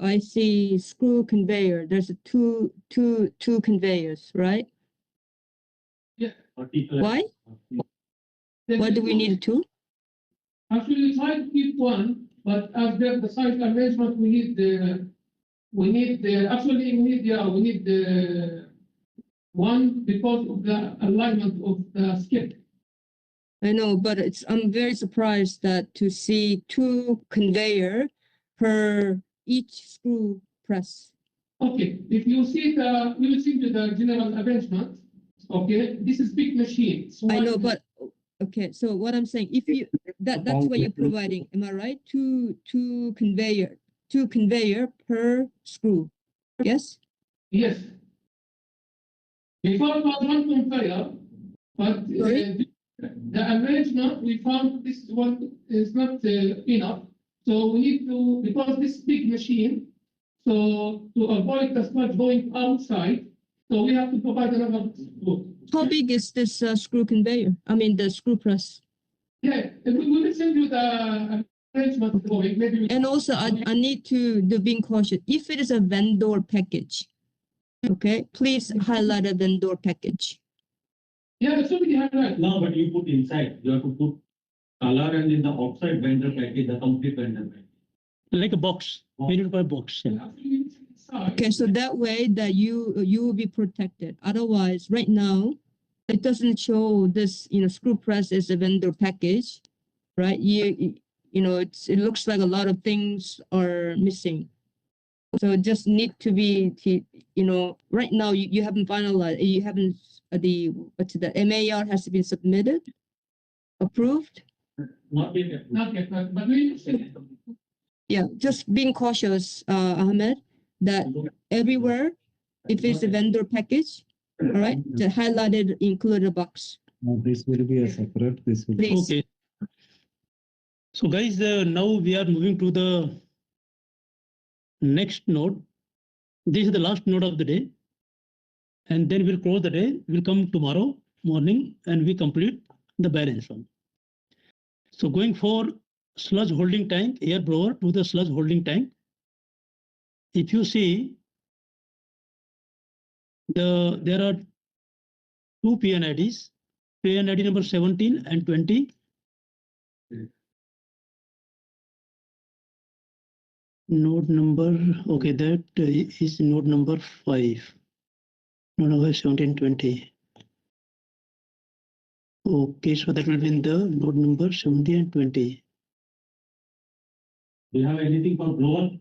I see screw conveyor. There's two conveyors, right? Yeah. Why? Why do we need two? Actually, we try to keep one, but as the site arrangement, we need the one because of the alignment of the skip. I know, but I'm very surprised that to see two conveyor per each screw press. Okay, if you see we will see the general arrangement. Okay, this is big machine. So I know, but okay. So what I'm saying, if you that's what you're providing, am I right? Two conveyor per screw. Yes. Yes. Before it was one conveyor, but the arrangement we found this one is not enough. So we need to, because this big machine, so to avoid the sludge going outside, so we have to provide another screw. How big is this screw conveyor? I mean the screw press. Yeah, we will send you the arrangement drawing. Maybe. And also, I need to being cautious. If it is a vendor package, okay, please highlight a vendor package. Yeah, it's already highlighted. No, but you put inside. You have to put color and in the outside vendor package, the complete vendor package. Like a box, made by box. Yeah. Okay, so that way that you will be protected. Otherwise, right now, it doesn't show this. Screw press is a vendor package, right? It looks like a lot of things are missing. So it just need to be, right now you haven't finalized. You haven't the MAR has been submitted, approved. Not yet. Not yet, but we will send it. Yeah, just being cautious, Ahmed, that everywhere, if it's a vendor package, all right, to highlight it, include a box. No, this will be a separate. This will. Please. Okay. So guys, now we are moving to the next node. This is the last node of the day. And then we'll close the day. We'll come tomorrow morning and we complete the balance one. So going for sludge holding tank, air blower to the sludge holding tank. If you see, there are two PNIDs, PNID number 17 and 20. Node number, okay, that is node number 5. Node number 17, 20. Okay, so that will be in the node number 70 and 20. Do you have anything for blower?